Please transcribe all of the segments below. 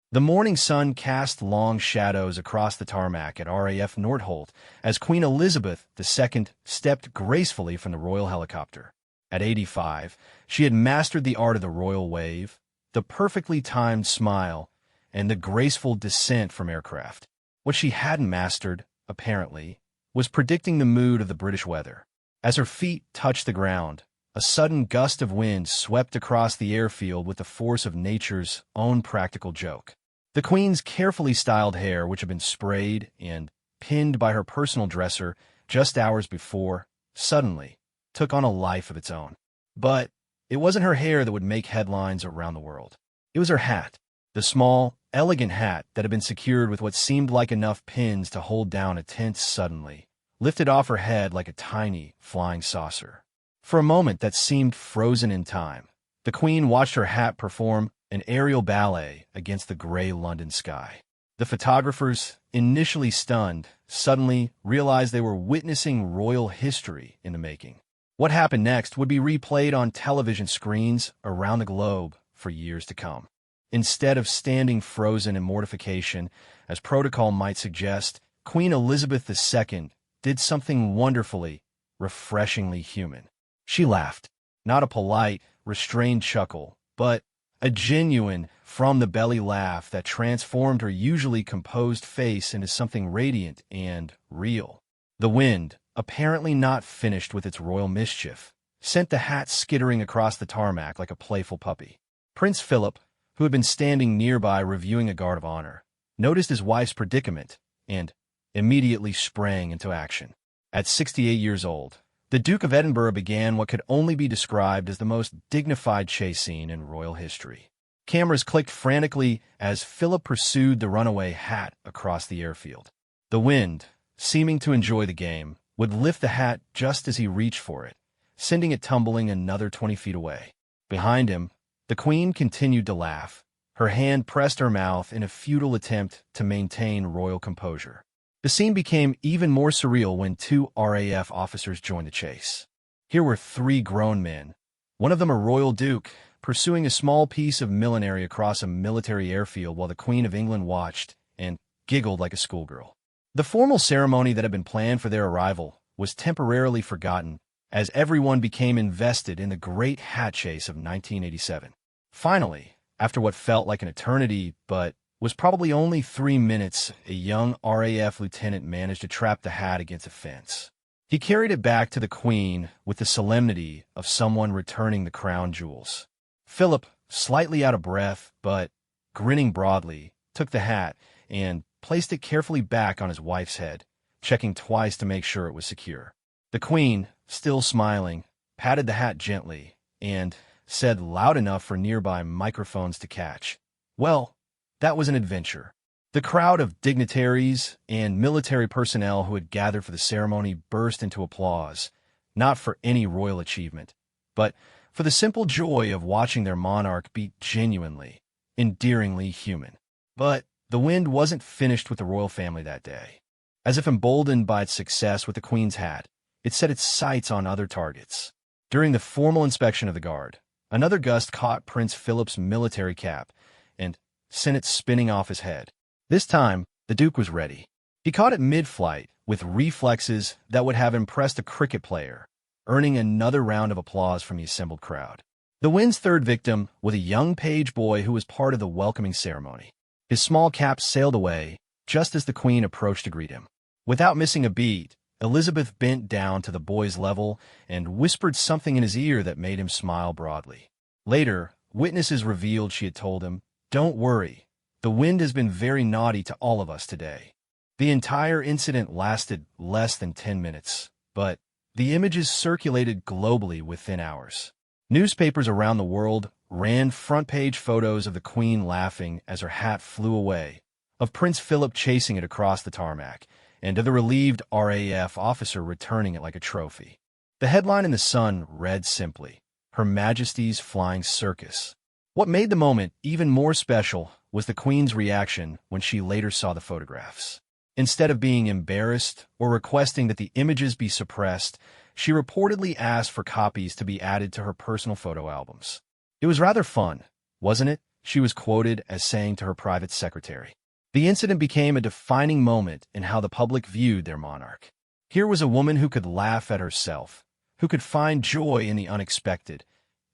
The morning sun cast long shadows across the tarmac at RAF Nordholt as Queen Elizabeth II stepped gracefully from the royal helicopter. At 85, she had mastered the art of the royal wave, the perfectly timed smile, and the graceful descent from aircraft. What she hadn't mastered, apparently, was predicting the mood of the British weather. As her feet touched the ground, a sudden gust of wind swept across the airfield with the force of nature's own practical joke. The Queen's carefully styled hair, which had been sprayed and pinned by her personal dresser just hours before, suddenly took on a life of its own. But it wasn't her hair that would make headlines around the world. It was her hat, the small, elegant hat that had been secured with what seemed like enough pins to hold down a tent suddenly, lifted off her head like a tiny, flying saucer. For a moment that seemed frozen in time, the Queen watched her hat perform an aerial ballet against the gray London sky. The photographers, initially stunned, suddenly realized they were witnessing royal history in the making. What happened next would be replayed on television screens around the globe for years to come. Instead of standing frozen in mortification, as protocol might suggest, Queen Elizabeth II did something wonderfully, refreshingly human. She laughed, not a polite, restrained chuckle, but a genuine, from-the-belly laugh that transformed her usually composed face into something radiant and real. The wind, apparently not finished with its royal mischief, sent the hat skittering across the tarmac like a playful puppy. Prince Philip, who had been standing nearby reviewing a guard of honor, noticed his wife's predicament and immediately sprang into action. At 68 years old, the Duke of Edinburgh began what could only be described as the most dignified chase scene in royal history. Cameras clicked frantically as Philip pursued the runaway hat across the airfield. The wind, seeming to enjoy the game, would lift the hat just as he reached for it, sending it tumbling another 20 feet away. Behind him, the Queen continued to laugh, her hand pressed her mouth in a futile attempt to maintain royal composure. The scene became even more surreal when two RAF officers joined the chase. Here were three grown men, one of them a royal duke, pursuing a small piece of millinery across a military airfield while the Queen of England watched and giggled like a schoolgirl. The formal ceremony that had been planned for their arrival was temporarily forgotten as everyone became invested in the great hat chase of 1987. Finally, after what felt like an eternity but was probably only 3 minutes, a young RAF lieutenant managed to trap the hat against a fence. He carried it back to the Queen with the solemnity of someone returning the crown jewels. Philip, slightly out of breath but grinning broadly, took the hat and placed it carefully back on his wife's head, checking twice to make sure it was secure. The Queen, still smiling, patted the hat gently and said loud enough for nearby microphones to catch, "Well, that was an adventure." The crowd of dignitaries and military personnel who had gathered for the ceremony burst into applause, not for any royal achievement, but for the simple joy of watching their monarch be genuinely, endearingly human. But the wind wasn't finished with the royal family that day. As if emboldened by its success with the Queen's hat, it set its sights on other targets. During the formal inspection of the guard, another gust caught Prince Philip's military cap and sent it spinning off his head. This time, the Duke was ready. He caught it mid-flight with reflexes that would have impressed a cricket player, earning another round of applause from the assembled crowd. The wind's third victim was a young page boy who was part of the welcoming ceremony. His small cap sailed away just as the Queen approached to greet him. Without missing a beat, Elizabeth bent down to the boy's level and whispered something in his ear that made him smile broadly. Later, witnesses revealed she had told him, "Don't worry, the wind has been very naughty to all of us today." The entire incident lasted less than 10 minutes, but the images circulated globally within hours. Newspapers around the world ran front-page photos of the Queen laughing as her hat flew away, of Prince Philip chasing it across the tarmac, and of the relieved RAF officer returning it like a trophy. The headline in The Sun read simply, "Her Majesty's Flying Circus." What made the moment even more special was the Queen's reaction when she later saw the photographs. Instead of being embarrassed or requesting that the images be suppressed, she reportedly asked for copies to be added to her personal photo albums. "It was rather fun, wasn't it?" she was quoted as saying to her private secretary. The incident became a defining moment in how the public viewed their monarch. Here was a woman who could laugh at herself, who could find joy in the unexpected,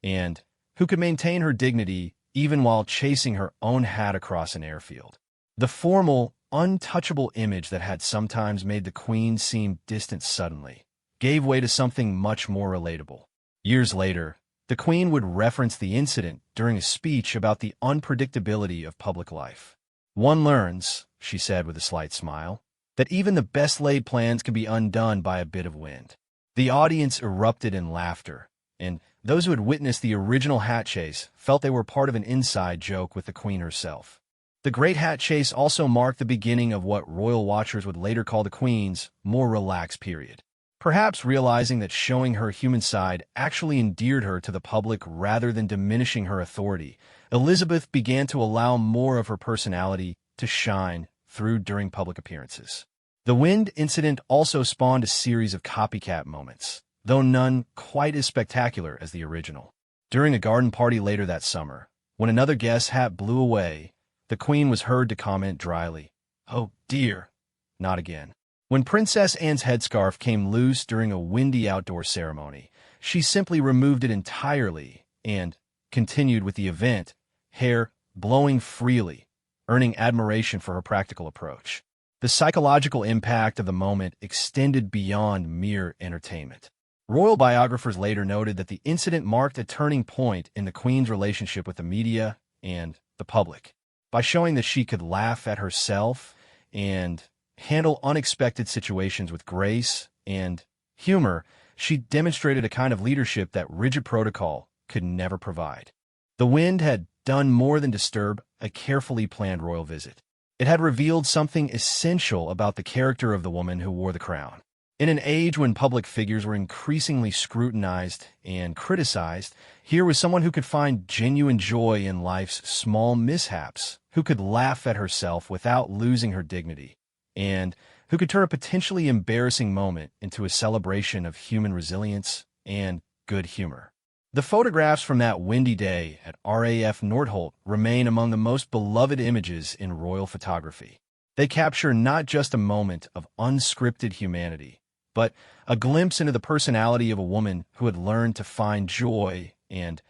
and who could maintain her dignity even while chasing her own hat across an airfield. The formal, untouchable image that had sometimes made the Queen seem distant suddenly gave way to something much more relatable. Years later, the Queen would reference the incident during a speech about the unpredictability of public life. "One learns," she said with a slight smile, "that even the best-laid plans can be undone by a bit of wind." The audience erupted in laughter, and those who had witnessed the original hat chase felt they were part of an inside joke with the Queen herself. The Great Hat Chase also marked the beginning of what royal watchers would later call the Queen's more relaxed period. Perhaps realizing that showing her human side actually endeared her to the public rather than diminishing her authority, Elizabeth began to allow more of her personality to shine through during public appearances. The wind incident also spawned a series of copycat moments, though none quite as spectacular as the original. During a garden party later that summer, when another guest's hat blew away, the Queen was heard to comment dryly, "Oh dear, not again." When Princess Anne's headscarf came loose during a windy outdoor ceremony, she simply removed it entirely and continued with the event, hair blowing freely, earning admiration for her practical approach. The psychological impact of the moment extended beyond mere entertainment. Royal biographers later noted that the incident marked a turning point in the Queen's relationship with the media and the public. By showing that she could laugh at herself and handle unexpected situations with grace and humor, she demonstrated a kind of leadership that rigid protocol could never provide. The wind had done more than disturb a carefully planned royal visit. It had revealed something essential about the character of the woman who wore the crown. In an age when public figures were increasingly scrutinized and criticized, here was someone who could find genuine joy in life's small mishaps, who could laugh at herself without losing her dignity, and who could turn a potentially embarrassing moment into a celebration of human resilience and good humor. The photographs from that windy day at RAF Nordholt remain among the most beloved images in royal photography. They capture not just a moment of unscripted humanity, but a glimpse into the personality of a woman who had learned to find joy and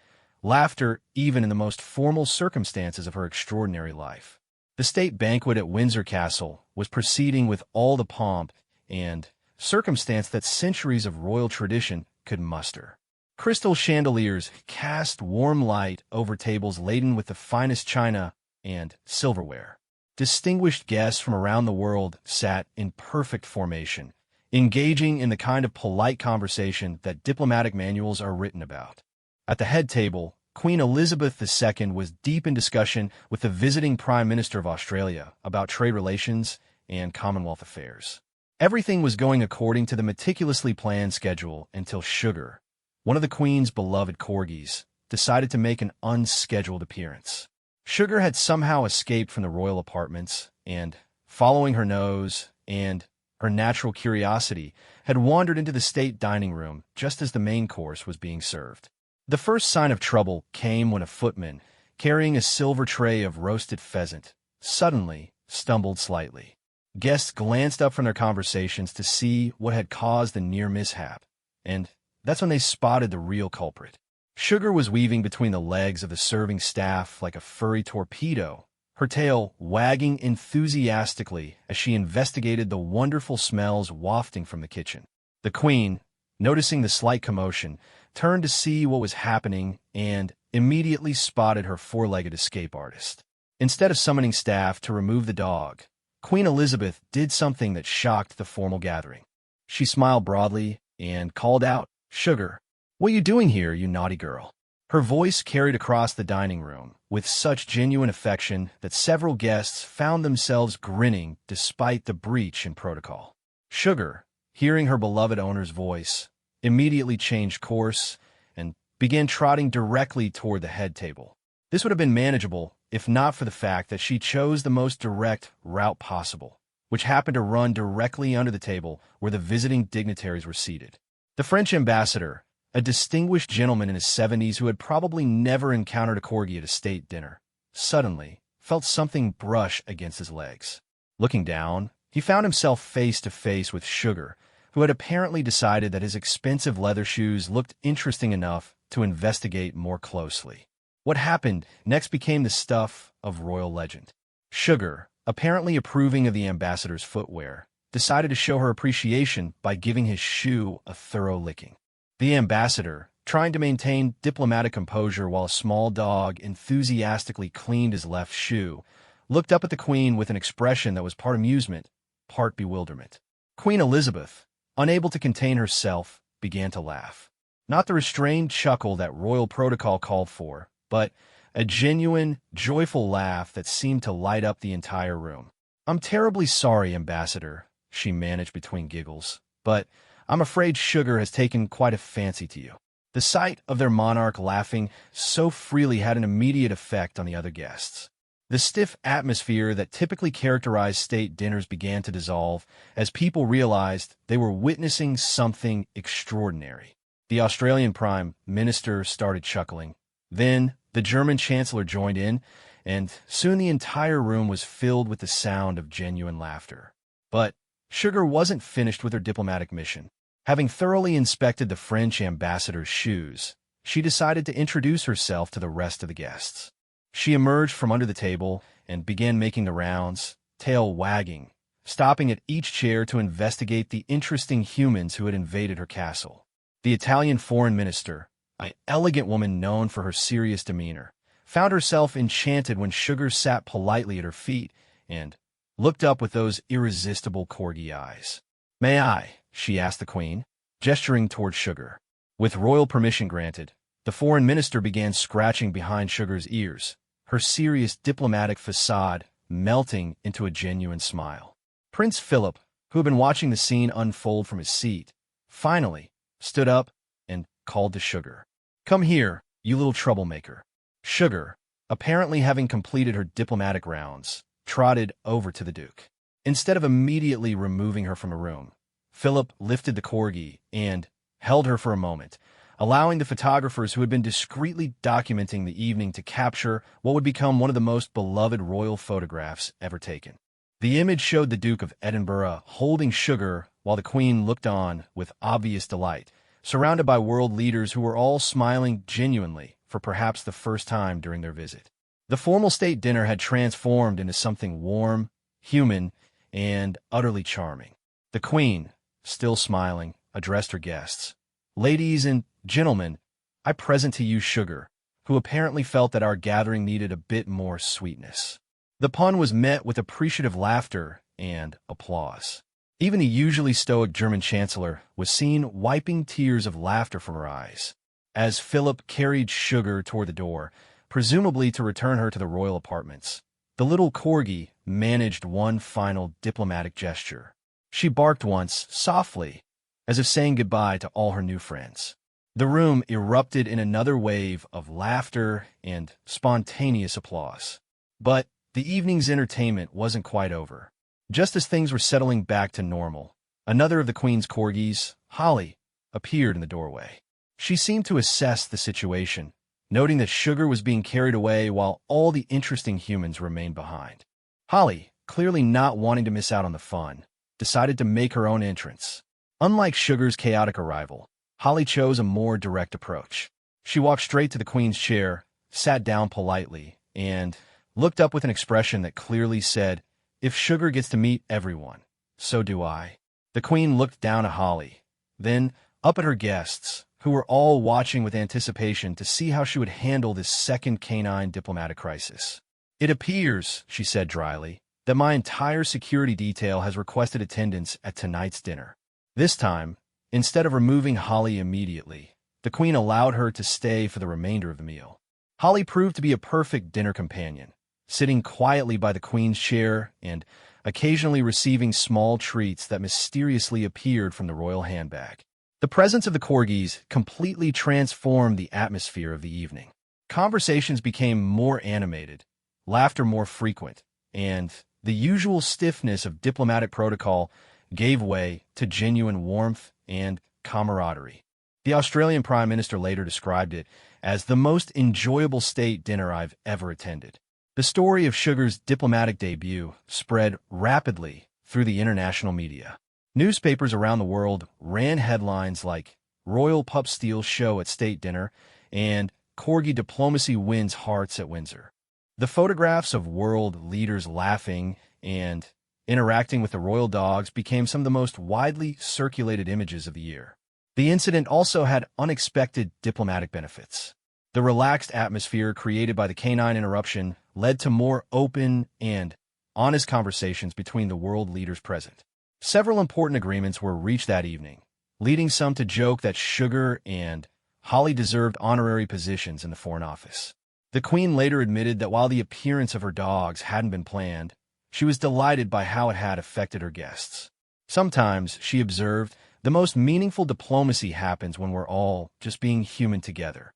laughter even in the most formal circumstances of her extraordinary life. The state banquet at Windsor Castle was proceeding with all the pomp and circumstance that centuries of royal tradition could muster. Crystal chandeliers cast warm light over tables laden with the finest china and silverware. Distinguished guests from around the world sat in perfect formation, engaging in the kind of polite conversation that diplomatic manuals are written about. At the head table, Queen Elizabeth II was deep in discussion with the visiting Prime Minister of Australia about trade relations and Commonwealth affairs. Everything was going according to the meticulously planned schedule until Sugar, one of the Queen's beloved corgis, decided to make an unscheduled appearance. Sugar had somehow escaped from the royal apartments and, following her nose and her natural curiosity, had wandered into the state dining room just as the main course was being served. The first sign of trouble came when a footman, carrying a silver tray of roasted pheasant, suddenly stumbled slightly. Guests glanced up from their conversations to see what had caused the near mishap, and that's when they spotted the real culprit. Sugar was weaving between the legs of the serving staff like a furry torpedo, her tail wagging enthusiastically as she investigated the wonderful smells wafting from the kitchen. The Queen, noticing the slight commotion, turned to see what was happening and immediately spotted her four-legged escape artist. Instead of summoning staff to remove the dog, Queen Elizabeth did something that shocked the formal gathering. She smiled broadly and called out, "Sugar, what are you doing here, you naughty girl?" Her voice carried across the dining room with such genuine affection that several guests found themselves grinning despite the breach in protocol. Sugar, hearing her beloved owner's voice, immediately changed course and began trotting directly toward the head table. This would have been manageable if not for the fact that she chose the most direct route possible, which happened to run directly under the table where the visiting dignitaries were seated. The French ambassador, a distinguished gentleman in his 70s who had probably never encountered a corgi at a state dinner, suddenly, felt something brush against his legs. Looking down, he found himself face to face with Sugar, who had apparently decided that his expensive leather shoes looked interesting enough to investigate more closely. What happened next became the stuff of royal legend. Sugar, apparently approving of the ambassador's footwear, decided to show her appreciation by giving his shoe a thorough licking. The ambassador, trying to maintain diplomatic composure while a small dog enthusiastically cleaned his left shoe, looked up at the Queen with an expression that was part amusement, part bewilderment. Queen Elizabeth, unable to contain herself, began to laugh. Not the restrained chuckle that royal protocol called for, but a genuine, joyful laugh that seemed to light up the entire room. "I'm terribly sorry, Ambassador," she managed between giggles, "but I'm afraid Sugar has taken quite a fancy to you." The sight of their monarch laughing so freely had an immediate effect on the other guests. The stiff atmosphere that typically characterized state dinners began to dissolve as people realized they were witnessing something extraordinary. The Australian Prime Minister started chuckling. Then the German Chancellor joined in, and soon the entire room was filled with the sound of genuine laughter. But Sugar wasn't finished with her diplomatic mission. Having thoroughly inspected the French ambassador's shoes, she decided to introduce herself to the rest of the guests. She emerged from under the table and began making the rounds, tail wagging, stopping at each chair to investigate the interesting humans who had invaded her castle. The Italian foreign minister, an elegant woman known for her serious demeanor, found herself enchanted when Sugar sat politely at her feet and looked up with those irresistible corgi eyes. "May I?" she asked the Queen, gesturing toward Sugar. With royal permission granted, the foreign minister began scratching behind Sugar's ears, her serious diplomatic facade melting into a genuine smile. Prince Philip, who had been watching the scene unfold from his seat, finally stood up and called to Sugar. "Come here, you little troublemaker." Sugar, apparently having completed her diplomatic rounds, trotted over to the Duke. Instead of immediately removing her from the room, Philip lifted the corgi and held her for a moment, allowing the photographers who had been discreetly documenting the evening to capture what would become one of the most beloved royal photographs ever taken. The image showed the Duke of Edinburgh holding Sugar while the Queen looked on with obvious delight, surrounded by world leaders who were all smiling genuinely for perhaps the first time during their visit. The formal state dinner had transformed into something warm, human, and utterly charming. The Queen, still smiling, addressed her guests. "Ladies and gentlemen, I present to you Sugar, who apparently felt that our gathering needed a bit more sweetness." The pun was met with appreciative laughter and applause. Even the usually stoic German Chancellor was seen wiping tears of laughter from her eyes. As Philip carried Sugar toward the door, presumably to return her to the royal apartments, the little corgi managed one final diplomatic gesture. She barked once, softly, as if saying goodbye to all her new friends. The room erupted in another wave of laughter and spontaneous applause. But the evening's entertainment wasn't quite over. Just as things were settling back to normal, another of the Queen's corgis, Holly, appeared in the doorway. She seemed to assess the situation, noting that Sugar was being carried away while all the interesting humans remained behind. Holly, clearly not wanting to miss out on the fun, decided to make her own entrance. Unlike Sugar's chaotic arrival, Holly chose a more direct approach. She walked straight to the Queen's chair, sat down politely, and looked up with an expression that clearly said, "If Sugar gets to meet everyone, so do I." The Queen looked down at Holly, then up at her guests, who were all watching with anticipation to see how she would handle this second canine diplomatic crisis. "It appears," she said dryly, "that my entire security detail has requested attendance at tonight's dinner." This time, instead of removing Holly immediately, the Queen allowed her to stay for the remainder of the meal. Holly proved to be a perfect dinner companion, sitting quietly by the Queen's chair and occasionally receiving small treats that mysteriously appeared from the royal handbag. The presence of the corgis completely transformed the atmosphere of the evening. Conversations became more animated, laughter more frequent, and the usual stiffness of diplomatic protocol gave way to genuine warmth and camaraderie. The Australian Prime Minister later described it as the most enjoyable state dinner I've ever attended. The story of Sugar's diplomatic debut spread rapidly through the international media. Newspapers around the world ran headlines like "Royal Pup Steals Show at State Dinner" and "Corgi Diplomacy Wins Hearts at Windsor." The photographs of world leaders laughing and interacting with the royal dogs became some of the most widely circulated images of the year. The incident also had unexpected diplomatic benefits. The relaxed atmosphere created by the canine interruption led to more open and honest conversations between the world leaders present. Several important agreements were reached that evening, leading some to joke that Sugar and Holly deserved honorary positions in the Foreign Office. The Queen later admitted that while the appearance of her dogs hadn't been planned, she was delighted by how it had affected her guests. Sometimes, she observed, the most meaningful diplomacy happens when we're all just being human together.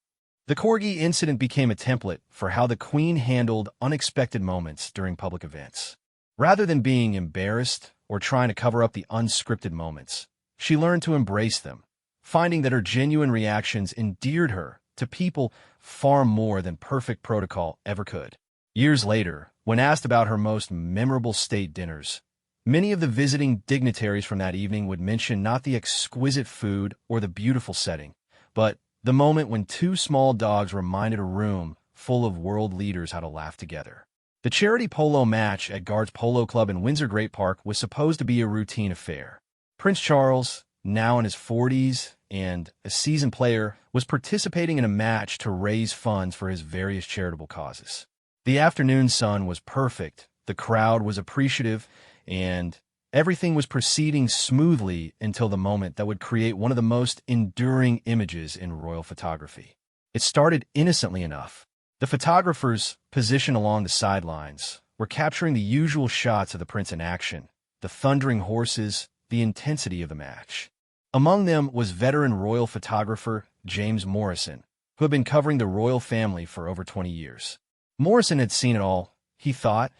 The Corgi incident became a template for how the Queen handled unexpected moments during public events. Rather than being embarrassed or trying to cover up the unscripted moments, she learned to embrace them, finding that her genuine reactions endeared her to people far more than perfect protocol ever could. Years later, when asked about her most memorable state dinners, many of the visiting dignitaries from that evening would mention not the exquisite food or the beautiful setting, but the moment when two small dogs reminded a room full of world leaders how to laugh together. The charity polo match at Guards Polo Club in Windsor Great Park was supposed to be a routine affair. Prince Charles, now in his 40s and a seasoned player, was participating in a match to raise funds for his various charitable causes. The afternoon sun was perfect, the crowd was appreciative, and everything was proceeding smoothly until the moment that would create one of the most enduring images in royal photography. It started innocently enough. The photographers, positioned along the sidelines, were capturing the usual shots of the prince in action, the thundering horses, the intensity of the match. Among them was veteran royal photographer James Morrison, who had been covering the royal family for over 20 years. Morrison had seen it all, he thought,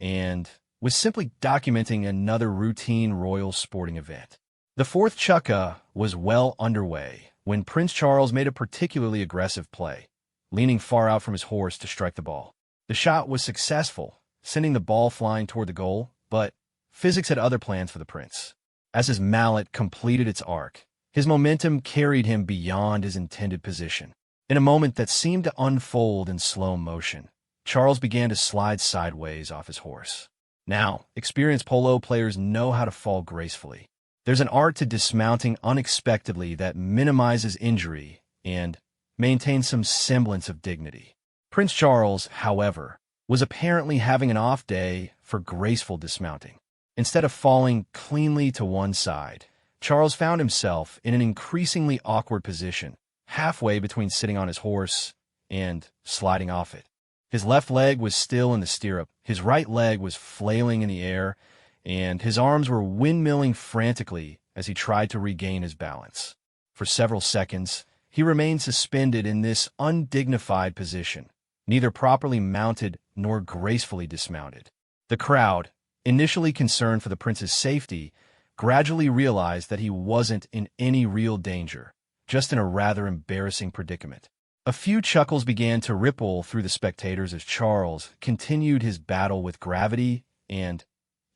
and was simply documenting another routine royal sporting event. The fourth chukka was well underway when Prince Charles made a particularly aggressive play, leaning far out from his horse to strike the ball. The shot was successful, sending the ball flying toward the goal, but physics had other plans for the prince. As his mallet completed its arc, his momentum carried him beyond his intended position. In a moment that seemed to unfold in slow motion, Charles began to slide sideways off his horse. Now, experienced polo players know how to fall gracefully. There's an art to dismounting unexpectedly that minimizes injury and maintains some semblance of dignity. Prince Charles, however, was apparently having an off day for graceful dismounting. Instead of falling cleanly to one side, Charles found himself in an increasingly awkward position, halfway between sitting on his horse and sliding off it. His left leg was still in the stirrup, his right leg was flailing in the air, and his arms were windmilling frantically as he tried to regain his balance. For several seconds, he remained suspended in this undignified position, neither properly mounted nor gracefully dismounted. The crowd, initially concerned for the prince's safety, gradually realized that he wasn't in any real danger, just in a rather embarrassing predicament. A few chuckles began to ripple through the spectators as Charles continued his battle with gravity and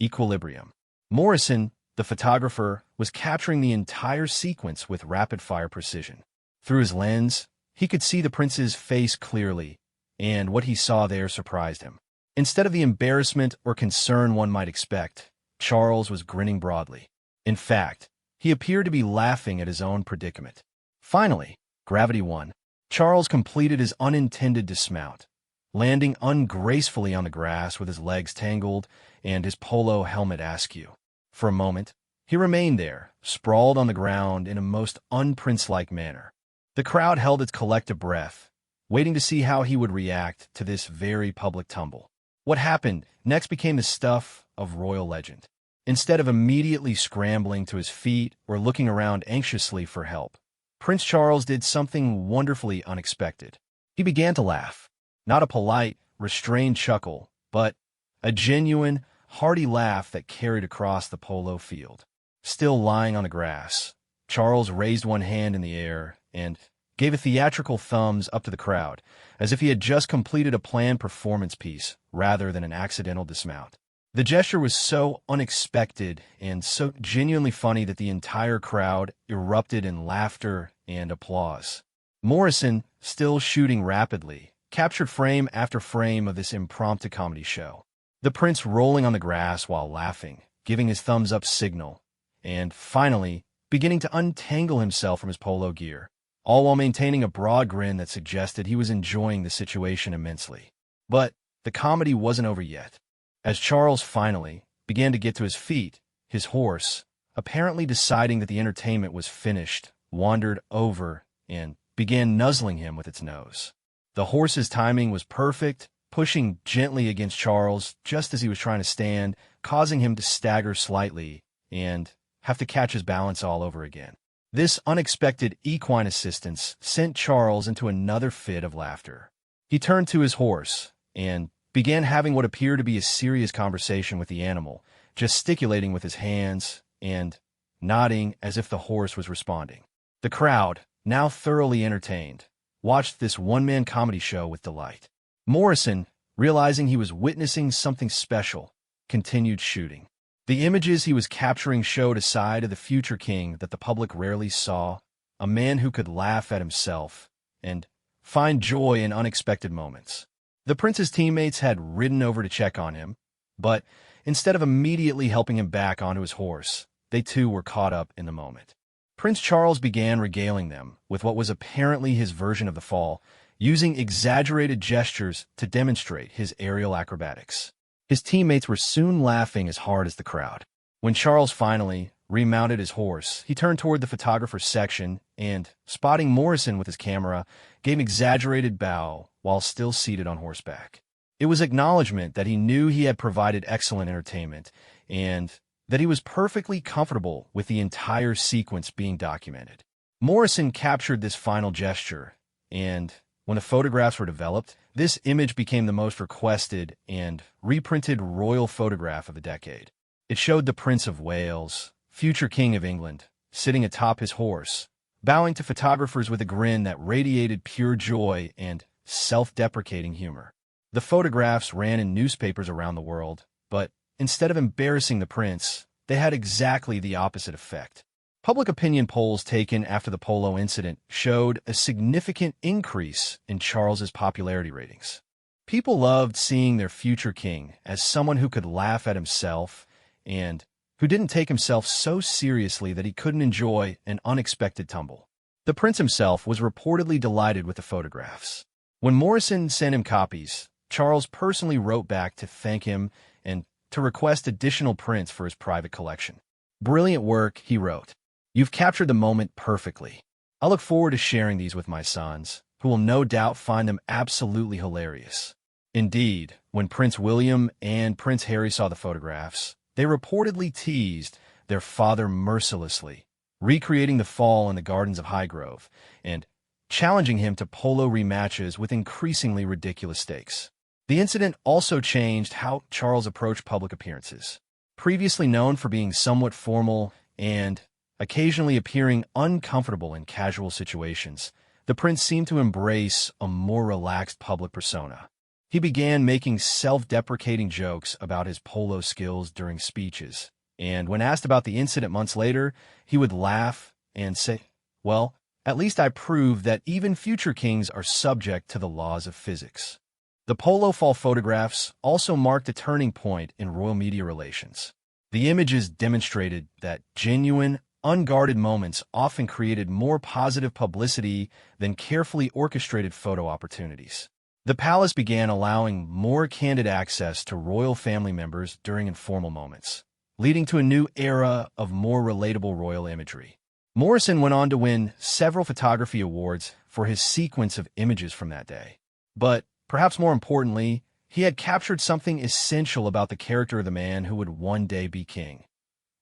equilibrium. Morrison, the photographer, was capturing the entire sequence with rapid-fire precision. Through his lens, he could see the prince's face clearly, and what he saw there surprised him. Instead of the embarrassment or concern one might expect, Charles was grinning broadly. In fact, he appeared to be laughing at his own predicament. Finally, gravity won. Charles completed his unintended dismount, landing ungracefully on the grass with his legs tangled and his polo helmet askew. For a moment, he remained there, sprawled on the ground in a most unprince-like manner. The crowd held its collective breath, waiting to see how he would react to this very public tumble. What happened next became the stuff of royal legend. Instead of immediately scrambling to his feet or looking around anxiously for help, Prince Charles did something wonderfully unexpected. He began to laugh. Not a polite, restrained chuckle, but a genuine, hearty laugh that carried across the polo field. Still lying on the grass, Charles raised one hand in the air and gave a theatrical thumbs up to the crowd, as if he had just completed a planned performance piece rather than an accidental dismount. The gesture was so unexpected and so genuinely funny that the entire crowd erupted in laughter and applause. Morrison, still shooting rapidly, captured frame after frame of this impromptu comedy show. The prince rolling on the grass while laughing, giving his thumbs-up signal, and, finally, beginning to untangle himself from his polo gear, all while maintaining a broad grin that suggested he was enjoying the situation immensely. But the comedy wasn't over yet. As Charles finally began to get to his feet, his horse, apparently deciding that the entertainment was finished, wandered over and began nuzzling him with its nose. The horse's timing was perfect, pushing gently against Charles just as he was trying to stand, causing him to stagger slightly and have to catch his balance all over again. This unexpected equine assistance sent Charles into another fit of laughter. He turned to his horse and began having what appeared to be a serious conversation with the animal, gesticulating with his hands and nodding as if the horse was responding. The crowd, now thoroughly entertained, watched this one-man comedy show with delight. Morrison, realizing he was witnessing something special, continued shooting. The images he was capturing showed a side of the future king that the public rarely saw, a man who could laugh at himself and find joy in unexpected moments. The prince's teammates had ridden over to check on him, but instead of immediately helping him back onto his horse, they too were caught up in the moment. Prince Charles began regaling them with what was apparently his version of the fall, using exaggerated gestures to demonstrate his aerial acrobatics. His teammates were soon laughing as hard as the crowd. When Charles finally remounted his horse, he turned toward the photographer's section and, spotting Morrison with his camera, gave an exaggerated bow while still seated on horseback. It was acknowledgement that he knew he had provided excellent entertainment and that he was perfectly comfortable with the entire sequence being documented. Morrison captured this final gesture, and when the photographs were developed, this image became the most requested and reprinted royal photograph of the decade. It showed the Prince of Wales, future King of England, sitting atop his horse, bowing to photographers with a grin that radiated pure joy and self-deprecating humor. The photographs ran in newspapers around the world, but instead of embarrassing the prince, they had exactly the opposite effect. Public opinion polls taken after the polo incident showed a significant increase in Charles's popularity ratings. People loved seeing their future king as someone who could laugh at himself and who didn't take himself so seriously that he couldn't enjoy an unexpected tumble. The prince himself was reportedly delighted with the photographs. When Morrison sent him copies, Charles personally wrote back to thank him and to request additional prints for his private collection. "Brilliant work," he wrote. "You've captured the moment perfectly. I look forward to sharing these with my sons, who will no doubt find them absolutely hilarious." Indeed, when Prince William and Prince Harry saw the photographs, they reportedly teased their father mercilessly, recreating the fall in the gardens of Highgrove and challenging him to polo rematches with increasingly ridiculous stakes. The incident also changed how Charles approached public appearances. Previously known for being somewhat formal and occasionally appearing uncomfortable in casual situations, the prince seemed to embrace a more relaxed public persona. He began making self-deprecating jokes about his polo skills during speeches, and when asked about the incident months later, he would laugh and say, "Well, at least I proved that even future kings are subject to the laws of physics." The polo fall photographs also marked a turning point in royal media relations. The images demonstrated that genuine, unguarded moments often created more positive publicity than carefully orchestrated photo opportunities. The palace began allowing more candid access to royal family members during informal moments, leading to a new era of more relatable royal imagery. Morrison went on to win several photography awards for his sequence of images from that day. But perhaps more importantly, he had captured something essential about the character of the man who would one day be king.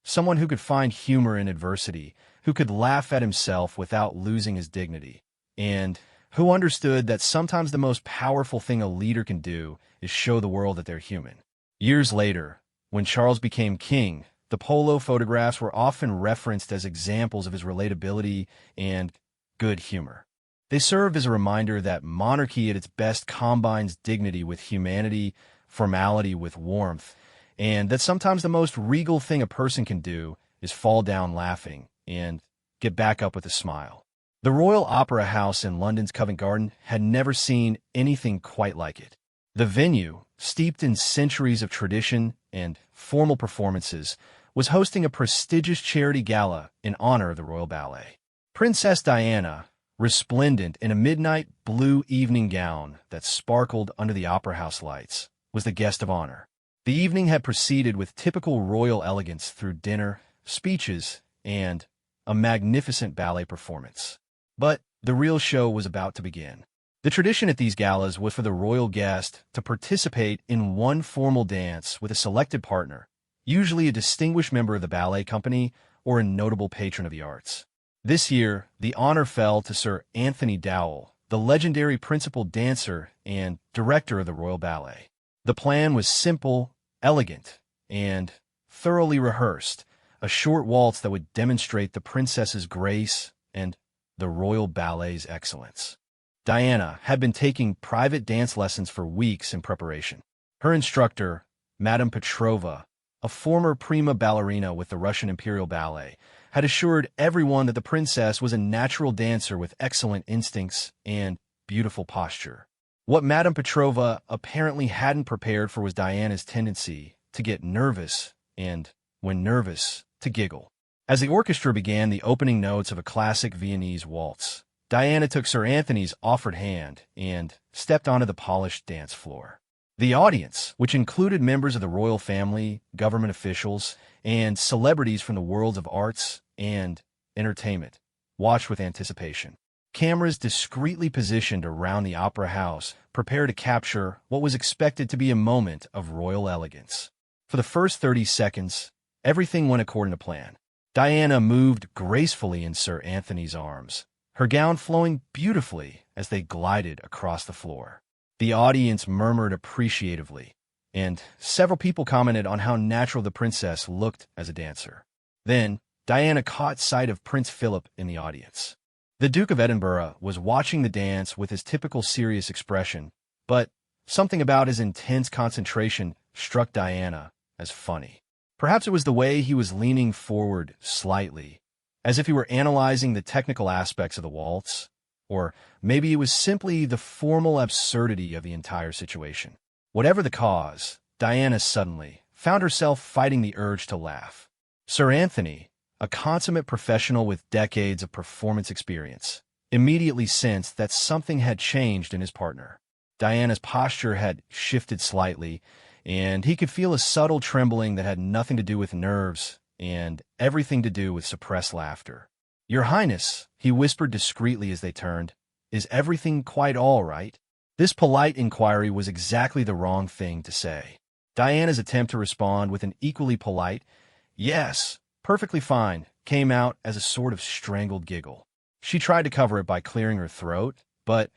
Someone who could find humor in adversity, who could laugh at himself without losing his dignity, and who understood that sometimes the most powerful thing a leader can do is show the world that they're human. Years later, when Charles became king, the polo photographs were often referenced as examples of his relatability and good humor. They served as a reminder that monarchy at its best combines dignity with humanity, formality with warmth, and that sometimes the most regal thing a person can do is fall down laughing and get back up with a smile. The Royal Opera House in London's Covent Garden had never seen anything quite like it. The venue, steeped in centuries of tradition and formal performances, was hosting a prestigious charity gala in honor of the Royal Ballet. Princess Diana, resplendent in a midnight blue evening gown that sparkled under the opera house lights, was the guest of honor. The evening had proceeded with typical royal elegance through dinner, speeches, and a magnificent ballet performance. But the real show was about to begin. The tradition at these galas was for the royal guest to participate in one formal dance with a selected partner, usually a distinguished member of the ballet company or a notable patron of the arts. This year, the honor fell to Sir Anthony Dowell, the legendary principal dancer and director of the Royal Ballet. The plan was simple, elegant, and thoroughly rehearsed, a short waltz that would demonstrate the princess's grace and the royal ballet's excellence. Diana had been taking private dance lessons for weeks in preparation. Her instructor, Madame Petrova, a former prima ballerina with the Russian Imperial Ballet, had assured everyone that the princess was a natural dancer with excellent instincts and beautiful posture. What Madame Petrova apparently hadn't prepared for was Diana's tendency to get nervous and, when nervous, to giggle. As the orchestra began the opening notes of a classic Viennese waltz, Diana took Sir Anthony's offered hand and stepped onto the polished dance floor. The audience, which included members of the royal family, government officials, and celebrities from the worlds of arts and entertainment, watched with anticipation. Cameras discreetly positioned around the opera house prepared to capture what was expected to be a moment of royal elegance. For the first 30 seconds, everything went according to plan. Diana moved gracefully in Sir Anthony's arms, her gown flowing beautifully as they glided across the floor. The audience murmured appreciatively, and several people commented on how natural the princess looked as a dancer. Then, Diana caught sight of Prince Philip in the audience. The Duke of Edinburgh was watching the dance with his typical serious expression, but something about his intense concentration struck Diana as funny. Perhaps it was the way he was leaning forward slightly, as if he were analyzing the technical aspects of the waltz, or maybe it was simply the formal absurdity of the entire situation. Whatever the cause, Diana suddenly found herself fighting the urge to laugh. Sir Anthony, a consummate professional with decades of performance experience, immediately sensed that something had changed in his partner. Diana's posture had shifted slightly, and he could feel a subtle trembling that had nothing to do with nerves and everything to do with suppressed laughter. "Your Highness," he whispered discreetly as they turned, "is everything quite all right?" This polite inquiry was exactly the wrong thing to say. Diana's attempt to respond with an equally polite, "Yes, perfectly fine," came out as a sort of strangled giggle. She tried to cover it by clearing her throat, but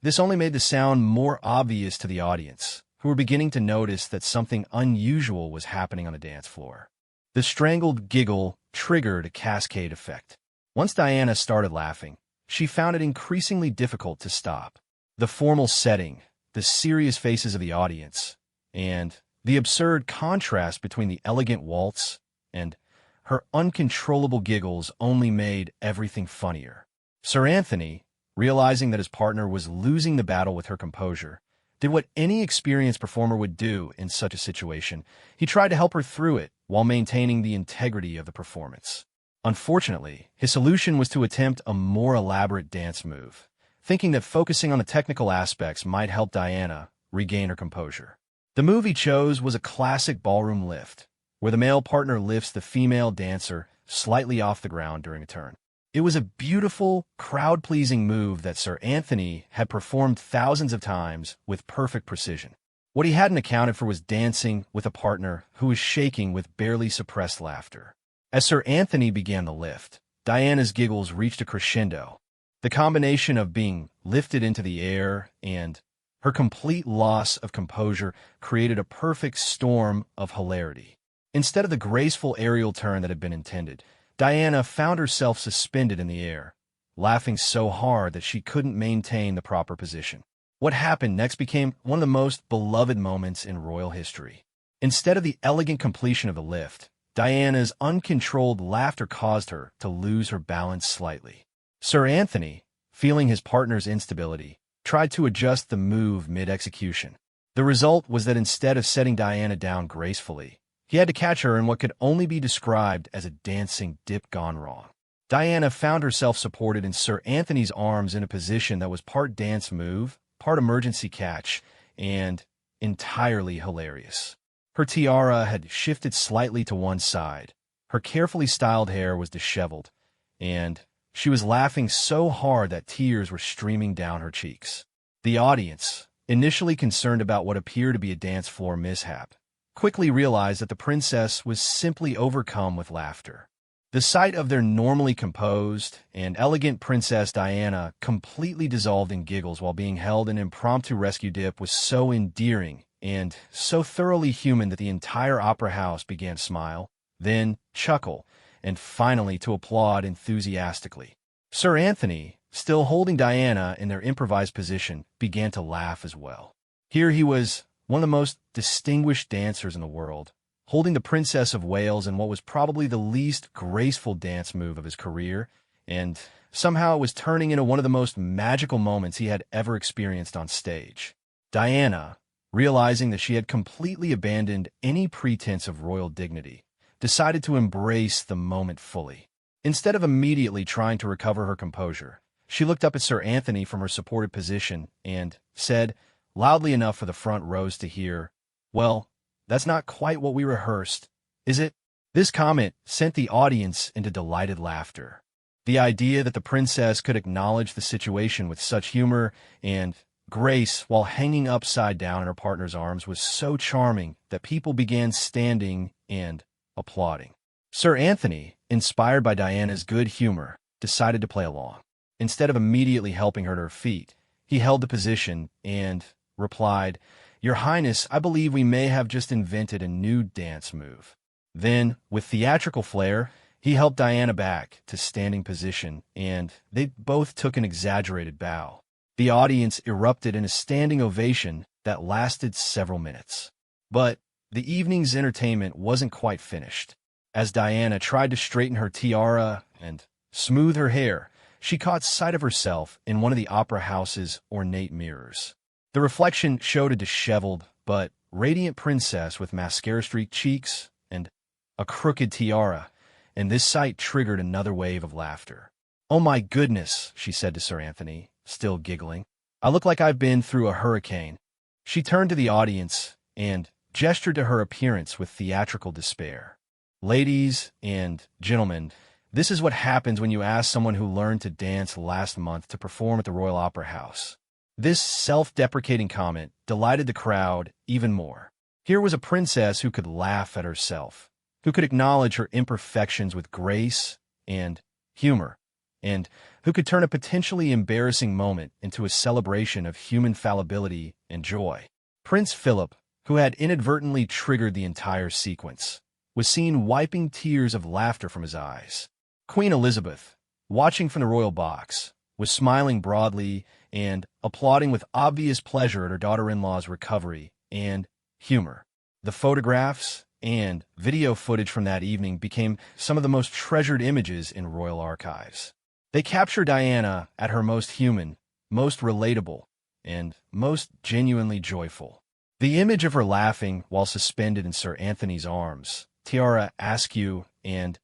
this only made the sound more obvious to the audience, who were beginning to notice that something unusual was happening on the dance floor. The strangled giggle triggered a cascade effect. Once Diana started laughing, she found it increasingly difficult to stop. The formal setting, the serious faces of the audience, and the absurd contrast between the elegant waltz and her uncontrollable giggles only made everything funnier. Sir Anthony, realizing that his partner was losing the battle with her composure, did what any experienced performer would do in such a situation. He tried to help her through it while maintaining the integrity of the performance. Unfortunately, his solution was to attempt a more elaborate dance move, thinking that focusing on the technical aspects might help Diana regain her composure. The move he chose was a classic ballroom lift, where the male partner lifts the female dancer slightly off the ground during a turn. It was a beautiful, crowd-pleasing move that Sir Anthony had performed thousands of times with perfect precision. What he hadn't accounted for was dancing with a partner who was shaking with barely suppressed laughter. As Sir Anthony began the lift, Diana's giggles reached a crescendo. The combination of being lifted into the air and her complete loss of composure created a perfect storm of hilarity. Instead of the graceful aerial turn that had been intended, Diana found herself suspended in the air, laughing so hard that she couldn't maintain the proper position. What happened next became one of the most beloved moments in royal history. Instead of the elegant completion of the lift, Diana's uncontrolled laughter caused her to lose her balance slightly. Sir Anthony, feeling his partner's instability, tried to adjust the move mid-execution. The result was that instead of setting Diana down gracefully, he had to catch her in what could only be described as a dancing dip gone wrong. Diana found herself supported in Sir Anthony's arms in a position that was part dance move, part emergency catch, and entirely hilarious. Her tiara had shifted slightly to one side, her carefully styled hair was disheveled, and she was laughing so hard that tears were streaming down her cheeks. The audience, initially concerned about what appeared to be a dance floor mishap, quickly realized that the princess was simply overcome with laughter. The sight of their normally composed and elegant Princess Diana completely dissolved in giggles while being held in an impromptu rescue dip was so endearing and so thoroughly human that the entire opera house began to smile, then chuckle, and finally to applaud enthusiastically. Sir Anthony, still holding Diana in their improvised position, began to laugh as well. Here he was, one of the most distinguished dancers in the world, holding the Princess of Wales in what was probably the least graceful dance move of his career, and somehow it was turning into one of the most magical moments he had ever experienced on stage. Diana, realizing that she had completely abandoned any pretense of royal dignity, decided to embrace the moment fully. Instead of immediately trying to recover her composure, she looked up at Sir Anthony from her supported position and said, loudly enough for the front rows to hear, "Well, that's not quite what we rehearsed, is it?" This comment sent the audience into delighted laughter. The idea that the princess could acknowledge the situation with such humor and grace while hanging upside down in her partner's arms was so charming that people began standing and applauding. Sir Anthony, inspired by Diana's good humor, decided to play along. Instead of immediately helping her to her feet, he held the position and replied, "Your Highness, I believe we may have just invented a new dance move." Then, with theatrical flair, he helped Diana back to standing position, and they both took an exaggerated bow. The audience erupted in a standing ovation that lasted several minutes. But the evening's entertainment wasn't quite finished. As Diana tried to straighten her tiara and smooth her hair, she caught sight of herself in one of the opera house's ornate mirrors. The reflection showed a disheveled but radiant princess with mascara-streaked cheeks and a crooked tiara, and this sight triggered another wave of laughter. "Oh my goodness," she said to Sir Anthony, still giggling. "I look like I've been through a hurricane." She turned to the audience and gestured to her appearance with theatrical despair. "Ladies and gentlemen, this is what happens when you ask someone who learned to dance last month to perform at the Royal Opera House." This self-deprecating comment delighted the crowd even more. Here was a princess who could laugh at herself, who could acknowledge her imperfections with grace and humor, and who could turn a potentially embarrassing moment into a celebration of human fallibility and joy. Prince Philip, who had inadvertently triggered the entire sequence, was seen wiping tears of laughter from his eyes. Queen Elizabeth, watching from the royal box, was smiling broadly and applauding with obvious pleasure at her daughter-in-law's recovery and humor. The photographs and video footage from that evening became some of the most treasured images in royal archives. They capture Diana at her most human, most relatable, and most genuinely joyful. The image of her laughing while suspended in Sir Anthony's arms, tiara askew and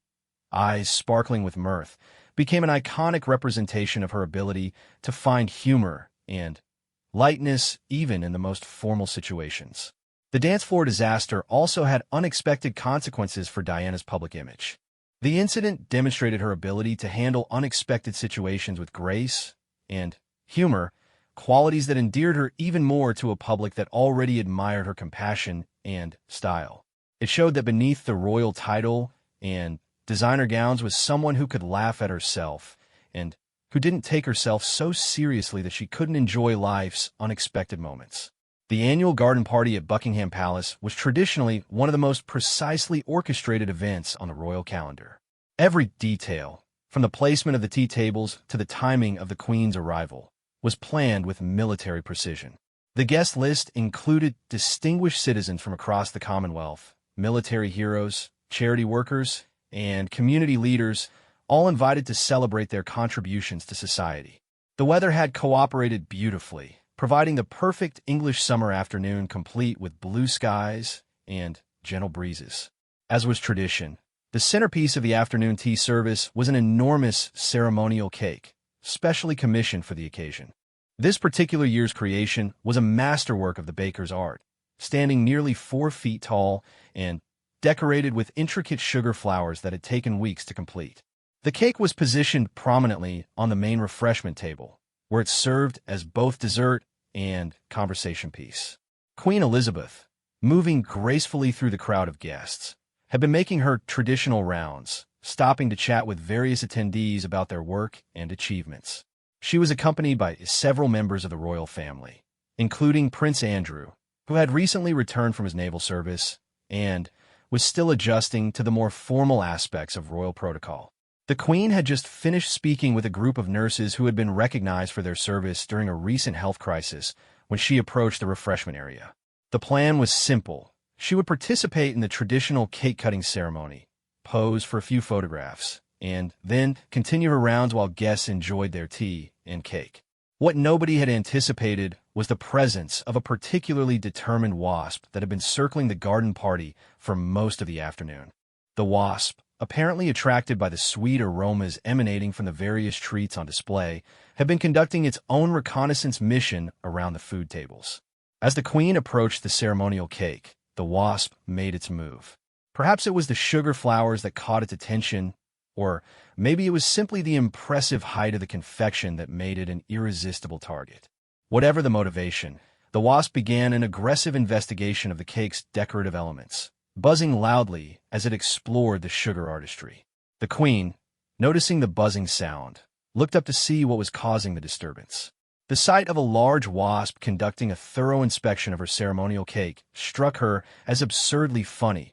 eyes sparkling with mirth, became an iconic representation of her ability to find humor and lightness even in the most formal situations. The dance floor disaster also had unexpected consequences for Diana's public image. The incident demonstrated her ability to handle unexpected situations with grace and humor, qualities that endeared her even more to a public that already admired her compassion and style. It showed that beneath the royal title and designer gowns was someone who could laugh at herself and who didn't take herself so seriously that she couldn't enjoy life's unexpected moments. The annual garden party at Buckingham Palace was traditionally one of the most precisely orchestrated events on the royal calendar. Every detail, from the placement of the tea tables to the timing of the Queen's arrival, was planned with military precision. The guest list included distinguished citizens from across the Commonwealth, military heroes, charity workers, and community leaders, all invited to celebrate their contributions to society. The weather had cooperated beautifully, providing the perfect English summer afternoon complete with blue skies and gentle breezes. As was tradition, the centerpiece of the afternoon tea service was an enormous ceremonial cake, specially commissioned for the occasion. This particular year's creation was a masterwork of the baker's art, standing nearly 4 feet tall and decorated with intricate sugar flowers that had taken weeks to complete. The cake was positioned prominently on the main refreshment table, where it served as both dessert and conversation piece. Queen Elizabeth, moving gracefully through the crowd of guests, had been making her traditional rounds, stopping to chat with various attendees about their work and achievements. She was accompanied by several members of the royal family, including Prince Andrew, who had recently returned from his naval service and was still adjusting to the more formal aspects of royal protocol. The Queen had just finished speaking with a group of nurses who had been recognized for their service during a recent health crisis when she approached the refreshment area. The plan was simple. She would participate in the traditional cake-cutting ceremony, pose for a few photographs, and then continue her rounds while guests enjoyed their tea and cake. What nobody had anticipated was the presence of a particularly determined wasp that had been circling the garden party for most of the afternoon. The wasp, apparently attracted by the sweet aromas emanating from the various treats on display, had been conducting its own reconnaissance mission around the food tables. As the Queen approached the ceremonial cake, the wasp made its move. Perhaps it was the sugar flowers that caught its attention, or maybe it was simply the impressive height of the confection that made it an irresistible target. Whatever the motivation, the wasp began an aggressive investigation of the cake's decorative elements, buzzing loudly as it explored the sugar artistry. The Queen, noticing the buzzing sound, looked up to see what was causing the disturbance. The sight of a large wasp conducting a thorough inspection of her ceremonial cake struck her as absurdly funny,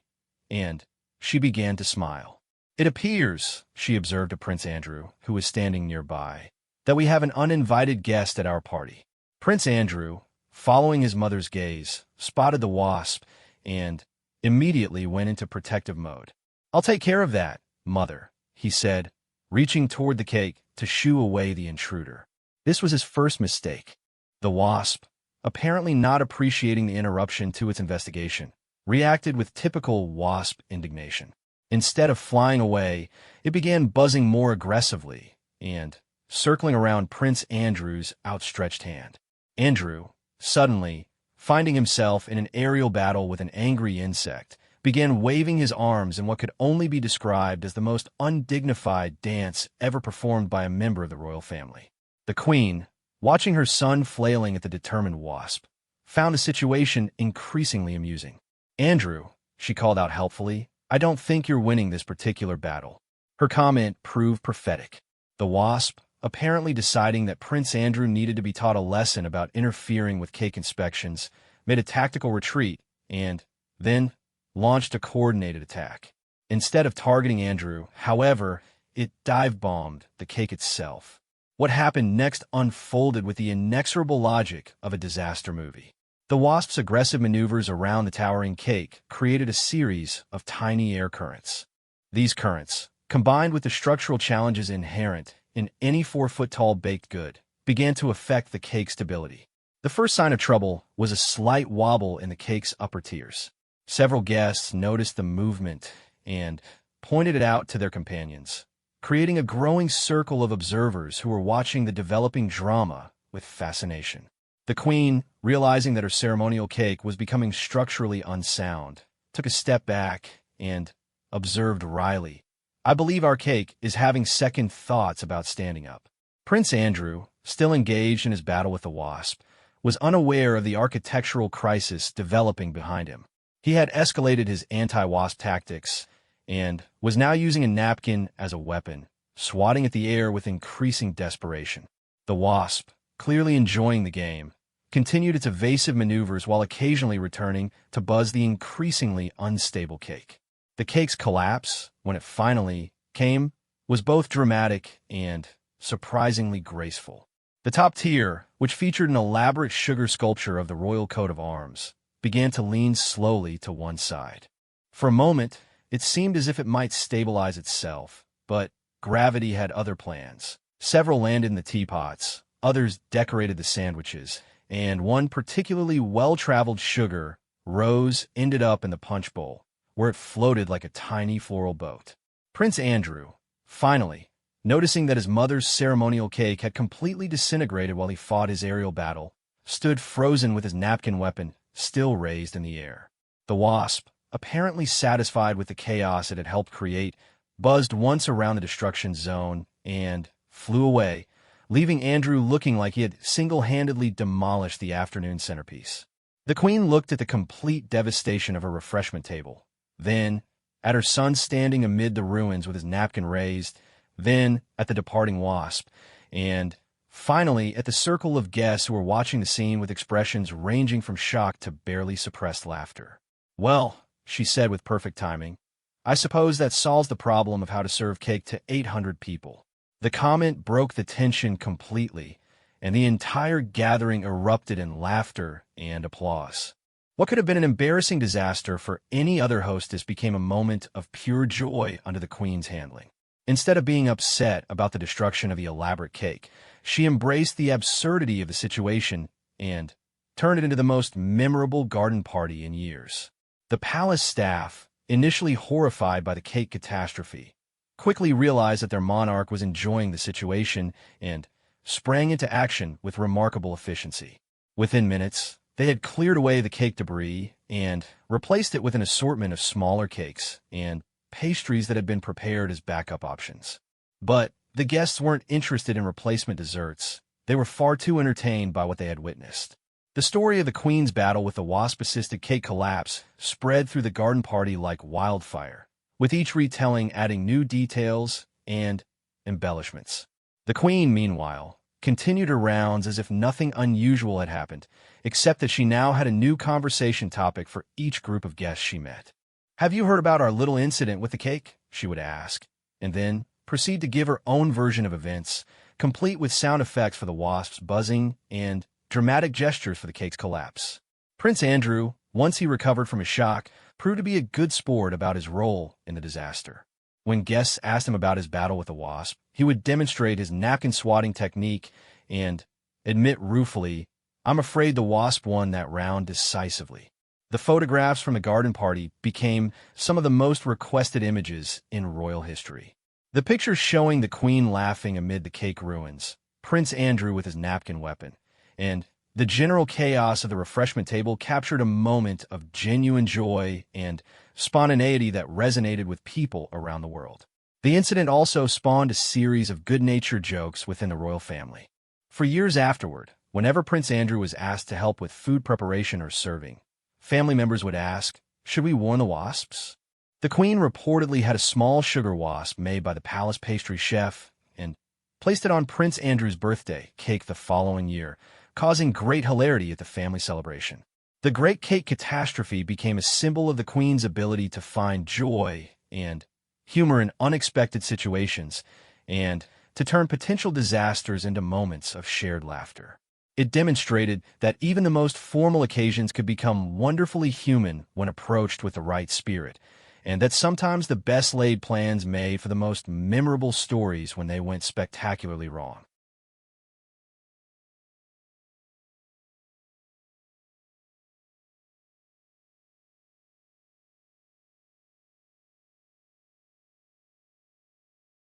and she began to smile. "It appears," she observed to Prince Andrew, who was standing nearby, "that we have an uninvited guest at our party." Prince Andrew, following his mother's gaze, spotted the wasp and immediately went into protective mode. "I'll take care of that, Mother," he said, reaching toward the cake to shoo away the intruder. This was his first mistake. The wasp, apparently not appreciating the interruption to its investigation, reacted with typical wasp indignation. Instead of flying away, it began buzzing more aggressively and circling around Prince Andrew's outstretched hand. Andrew, suddenly, finding himself in an aerial battle with an angry insect, began waving his arms in what could only be described as the most undignified dance ever performed by a member of the royal family. The Queen, watching her son flailing at the determined wasp, found the situation increasingly amusing. "Andrew," she called out helpfully, "I don't think you're winning this particular battle." Her comment proved prophetic. The wasp, apparently deciding that Prince Andrew needed to be taught a lesson about interfering with cake inspections, made a tactical retreat and then launched a coordinated attack. Instead of targeting Andrew, however, it dive-bombed the cake itself. What happened next unfolded with the inexorable logic of a disaster movie. The wasp's aggressive maneuvers around the towering cake created a series of tiny air currents. These currents, combined with the structural challenges inherent in any 4-foot-tall baked good, began to affect the cake's stability. The first sign of trouble was a slight wobble in the cake's upper tiers. Several guests noticed the movement and pointed it out to their companions, creating a growing circle of observers who were watching the developing drama with fascination. The Queen, realizing that her ceremonial cake was becoming structurally unsound, took a step back and observed wryly, "I believe our cake is having second thoughts about standing up." Prince Andrew, still engaged in his battle with the wasp, was unaware of the architectural crisis developing behind him. He had escalated his anti-wasp tactics and was now using a napkin as a weapon, swatting at the air with increasing desperation. The wasp, clearly enjoying the game, continued its evasive maneuvers while occasionally returning to buzz the increasingly unstable cake. The cake's collapse, when it finally came, was both dramatic and surprisingly graceful. The top tier, which featured an elaborate sugar sculpture of the royal coat of arms, began to lean slowly to one side. For a moment, it seemed as if it might stabilize itself, but gravity had other plans. Several landed in the teapots, others decorated the sandwiches, and one particularly well-traveled sugar rose ended up in the punch bowl, where it floated like a tiny floral boat. Prince Andrew, finally, noticing that his mother's ceremonial cake had completely disintegrated while he fought his aerial battle, stood frozen with his napkin weapon still raised in the air. The wasp, apparently satisfied with the chaos it had helped create, buzzed once around the destruction zone and flew away, leaving Andrew looking like he had single-handedly demolished the afternoon centerpiece. The queen looked at the complete devastation of her refreshment table, then at her son standing amid the ruins with his napkin raised, then at the departing wasp, and finally at the circle of guests who were watching the scene with expressions ranging from shock to barely suppressed laughter. "Well," she said with perfect timing, "I suppose that solves the problem of how to serve cake to 800 people." The comment broke the tension completely, and the entire gathering erupted in laughter and applause. What could have been an embarrassing disaster for any other hostess became a moment of pure joy under the queen's handling. Instead of being upset about the destruction of the elaborate cake, she embraced the absurdity of the situation and turned it into the most memorable garden party in years. The palace staff, initially horrified by the cake catastrophe, quickly realized that their monarch was enjoying the situation and sprang into action with remarkable efficiency. Within minutes, they had cleared away the cake debris and replaced it with an assortment of smaller cakes and pastries that had been prepared as backup options. But the guests weren't interested in replacement desserts. They were far too entertained by what they had witnessed. The story of the queen's battle with the wasp-assisted cake collapse spread through the garden party like wildfire, with each retelling adding new details and embellishments. The queen, meanwhile, continued her rounds as if nothing unusual had happened, except that she now had a new conversation topic for each group of guests she met. "Have you heard about our little incident with the cake?" she would ask, and then proceed to give her own version of events, complete with sound effects for the wasps buzzing and dramatic gestures for the cake's collapse. Prince Andrew, once he recovered from his shock, proved to be a good sport about his role in the disaster. When guests asked him about his battle with the wasp, he would demonstrate his napkin swatting technique and admit ruefully, "I'm afraid the wasp won that round decisively." The photographs from the garden party became some of the most requested images in royal history. The pictures showing the queen laughing amid the cake ruins, Prince Andrew with his napkin weapon, and the general chaos of the refreshment table captured a moment of genuine joy and spontaneity that resonated with people around the world. The incident also spawned a series of good-natured jokes within the royal family. For years afterward, whenever Prince Andrew was asked to help with food preparation or serving, family members would ask, "Should we warn the wasps?" The queen reportedly had a small sugar wasp made by the palace pastry chef and placed it on Prince Andrew's birthday cake the following year, causing great hilarity at the family celebration. The Great Cake Catastrophe became a symbol of the queen's ability to find joy and humor in unexpected situations and to turn potential disasters into moments of shared laughter. It demonstrated that even the most formal occasions could become wonderfully human when approached with the right spirit, and that sometimes the best laid plans made for the most memorable stories when they went spectacularly wrong.